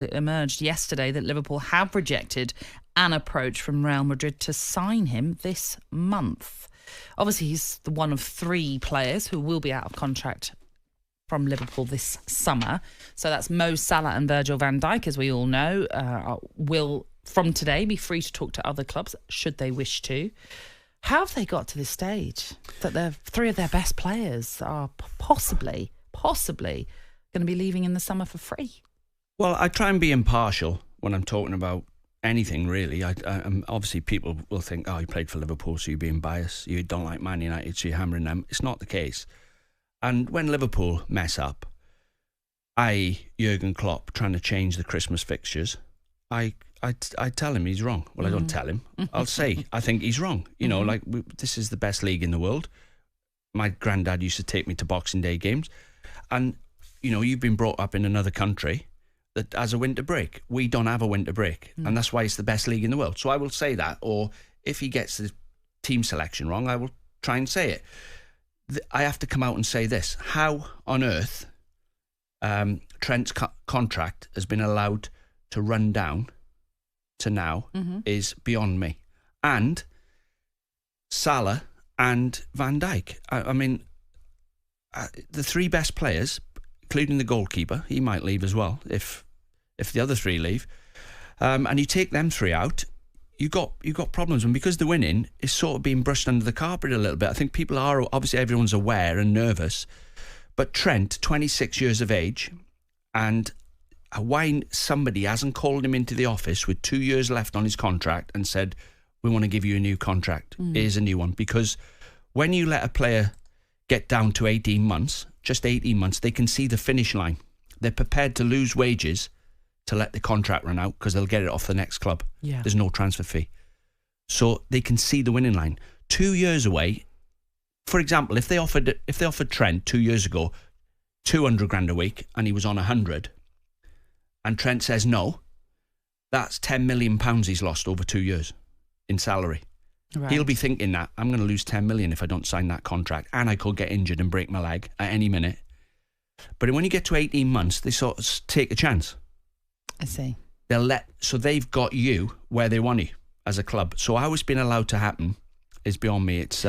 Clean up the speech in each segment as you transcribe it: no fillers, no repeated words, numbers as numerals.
It emerged yesterday that Liverpool have rejected an approach from Real Madrid to sign him this month. Obviously, he's the one of 3 players who will be out of contract from Liverpool this summer. So that's Mo Salah and Virgil van Dijk, as we all know, will from today be free to talk to other clubs should they wish to. How have they got to this stage that 3 of their best players are possibly going to be leaving in the summer for free? Well, I try and be impartial when I'm talking about anything, really. Obviously, people will think, oh, you played for Liverpool, so you're being biased. You don't like Man United, so you're hammering them. It's not the case. And when Liverpool mess up, i.e. Jurgen Klopp trying to change the Christmas fixtures, I tell him he's wrong. Well, I don't tell him. I'll say I think he's wrong. You know, like, this is the best league in the world. My granddad used to take me to Boxing Day games. And, you know, you've been brought up in another country that has a winter break. We don't have a winter break. And that's why it's the best league in the world. So I will say that. Or if he gets the team selection wrong, I will try and say it. I have to come out and say this. How on earth Trent's contract has been allowed to run down to now is beyond me. And Salah and Van Dijk. I mean, the 3 best players, including the goalkeeper, he might leave as well if the other 3 leave. And you take them 3 out, you got problems. And because the winning is sort of being brushed under the carpet a little bit, I think people are, obviously everyone's aware and nervous. But Trent, 26 years of age, and why somebody hasn't called him into the office with 2 years left on his contract and said, we want to give you a new contract. Here's a new one. Because when you let a player get down to 18 months, just 18 months, they can see the finish line. They're prepared to lose wages to let the contract run out because they'll get it off the next club. Yeah. There's no transfer fee. So they can see the winning line. 2 years away, for example, if they offered Trent 2 years ago 200 grand a week and he was on 100 and Trent says no, that's £10 million he's lost over 2 years in salary. Right. He'll be thinking that I'm going to lose 10 million if I don't sign that contract, and I could get injured and break my leg at any minute. But when you get to 18 months, they sort of take a chance. I see. So they've got you where they want you as a club. So how it's been allowed to happen is beyond me. It's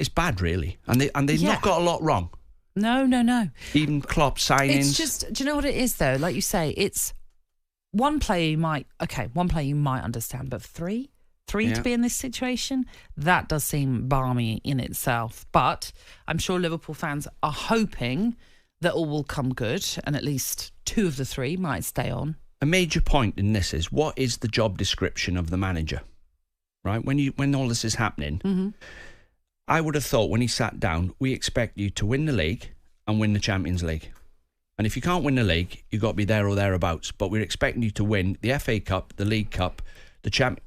bad, really, and they've not got a lot wrong. No. Even Klopp signings. It's just, do you know what it is though? Like you say, it's one player you might understand, but three to be in this situation, that does seem balmy in itself. But I'm sure Liverpool fans are hoping that all will come good and at least 2 of the 3 might stay on. A major point in this is, what is the job description of the manager? Right? When all this is happening, I would have thought when he sat down, we expect you to win the league and win the Champions League. And if you can't win the league, you've got to be there or thereabouts. But we're expecting you to win the FA Cup, the League Cup,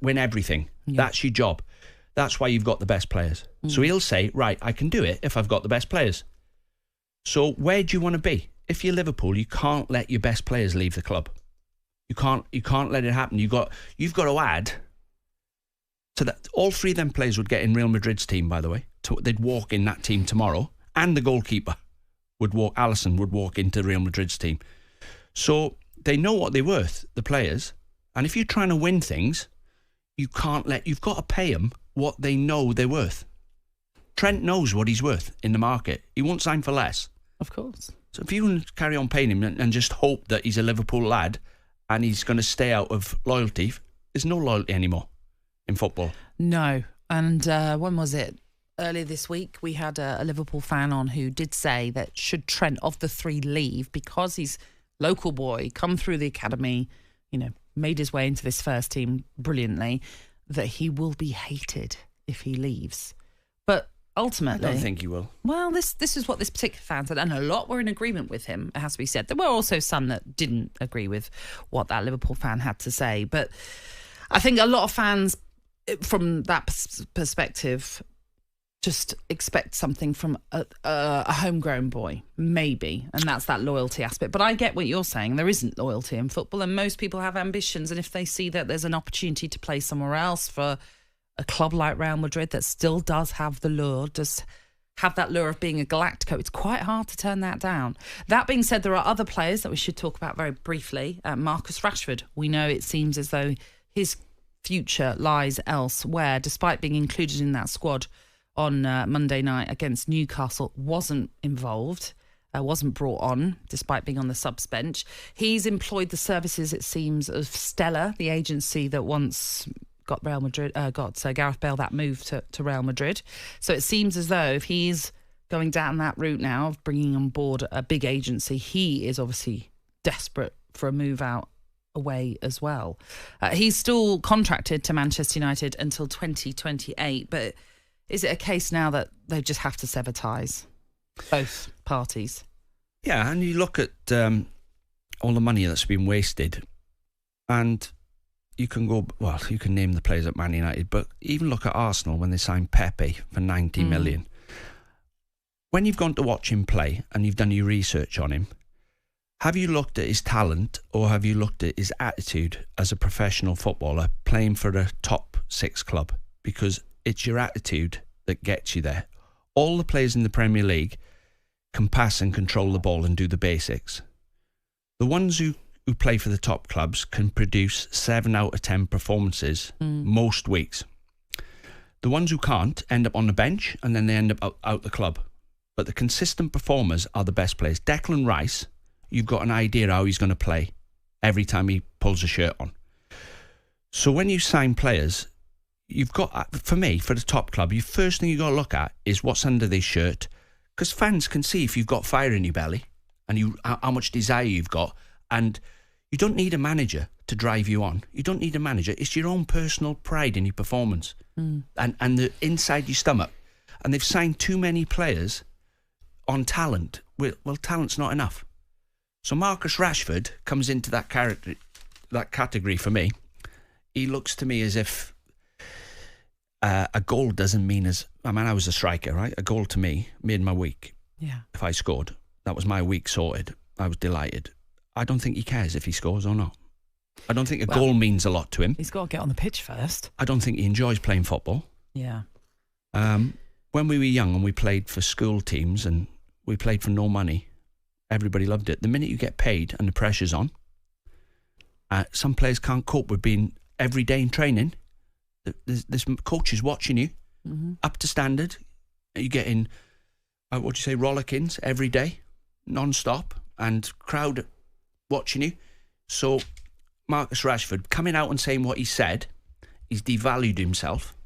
win everything. Yeah. That's your job. That's why you've got the best players. So he'll say, right, I can do it if I've got the best players. So where do you want to be? If you're Liverpool, you can't let your best players leave the club. You can't let it happen. You've got to add to that. All 3 of them players would get in Real Madrid's team, by the way. They'd walk in that team tomorrow, and the goalkeeper Alisson would walk into Real Madrid's team. So they know what they're worth, the players. And if you're trying to win things, you've got to pay them what they know they're worth. Trent knows what he's worth in the market. He won't sign for less. Of course. So if you can carry on paying him and just hope that he's a Liverpool lad and he's going to stay out of loyalty, there's no loyalty anymore in football. No. And when was it? Earlier this week, we had a Liverpool fan on who did say that should Trent, of the 3, leave, because he's local boy, come through the academy, made his way into this first team brilliantly, that he will be hated if he leaves. But ultimately, I don't think he will. Well, this is what this particular fan said, and a lot were in agreement with him, it has to be said. There were also some that didn't agree with what that Liverpool fan had to say. But I think a lot of fans, from that perspective, just expect something from a homegrown boy, maybe, and that's that loyalty aspect. But I get what you're saying. There isn't loyalty in football, and most people have ambitions, and if they see that there's an opportunity to play somewhere else for a club like Real Madrid that still does have the lure, does have that lure of being a Galactico. It's quite hard to turn that down. That being said, there are other players that we should talk about very briefly. Marcus Rashford. We know it seems as though his future lies elsewhere, despite being included in that squad on Monday night against Newcastle. Wasn't involved, wasn't brought on, despite being on the subs bench. He's employed the services, it seems, of Stella, the agency that once got Real Madrid, got Gareth Bale that move to Real Madrid. So it seems as though if he's going down that route now of bringing on board a big agency, he is obviously desperate for a move out away as well. He's still contracted to Manchester United until 2028, but is it a case now that they just have to sever ties, both parties? Yeah, and you look at all the money that's been wasted, and you can name the players at Man United, but even look at Arsenal when they signed Pepe for 90 million. When you've gone to watch him play and you've done your research on him, have you looked at his talent or have you looked at his attitude as a professional footballer playing for a top 6 club? Because it's your attitude that gets you there. All the players in the Premier League can pass and control the ball and do the basics. The ones who play for the top clubs can produce 7 out of 10 performances most weeks. The ones who can't end up on the bench and then they end up out the club. But the consistent performers are the best players. Declan Rice, you've got an idea how he's going to play every time he pulls a shirt on. So when you sign players, you've got, for me, for the top club, the first thing you've got to look at is what's under this shirt, because fans can see if you've got fire in your belly and how much desire you've got. And you don't need a manager to drive you on. You don't need a manager. It's your own personal pride in your performance and the inside your stomach. And they've signed too many players on talent. Well, talent's not enough. So Marcus Rashford comes into that category for me. He looks to me as if a goal doesn't mean I was a striker, right? A goal to me made my week. Yeah. If I scored, that was my week sorted. I was delighted. I don't think he cares if he scores or not. I don't think a goal means a lot to him. He's got to get on the pitch first. I don't think he enjoys playing football. Yeah. When we were young and we played for school teams and we played for no money, everybody loved it. The minute you get paid and the pressure's on, some players can't cope with being every day in training. There's coaches watching you, up to standard. You're getting, rollickings every day, non-stop, and crowd watching you. So Marcus Rashford coming out and saying what he said, he's devalued himself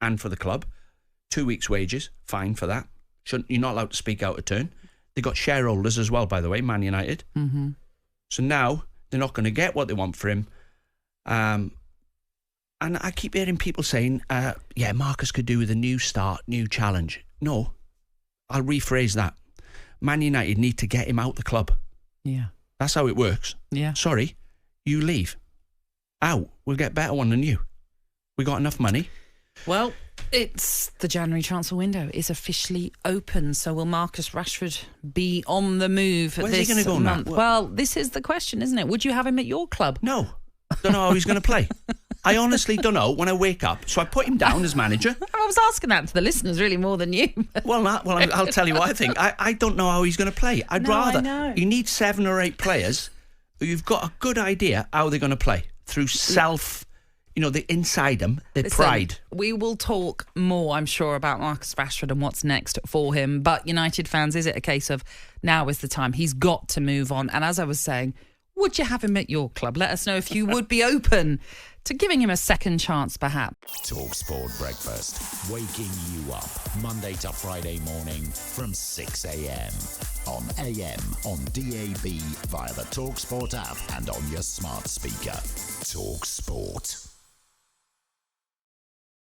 and for the club. 2 weeks' wages, fine for that. You're not allowed to speak out of turn. They got shareholders as well, by the way, Man United. So now they're not going to get what they want for him. And I keep hearing people saying, Marcus could do with a new start, new challenge. No, I'll rephrase that. Man United need to get him out the club. Yeah. That's how it works. Yeah. Sorry, you leave. Out. We'll get a better one than you. We got enough money. Well, it's the January transfer window is officially open. So will Marcus Rashford be on the move Where's this he going to go month? now? Well, this is the question, isn't it? Would you have him at your club? No. Don't know how he's going to play. I honestly don't know when I wake up. So I put him down as manager. I was asking that to the listeners really more than you. I'll tell you what I think. I don't know how he's going to play. I know. You need 7 or 8 players who you've got a good idea how they're going to play through the inside them, their pride. We will talk more, I'm sure, about Marcus Rashford and what's next for him. But United fans, is it a case of now is the time? He's got to move on. And as I was saying, would you have him at your club? Let us know if you would be open to giving him a second chance, perhaps. talkSPORT Breakfast, waking you up Monday to Friday morning from 6 a.m. on AM, on DAB, via the talkSPORT app and on your smart speaker. talkSPORT.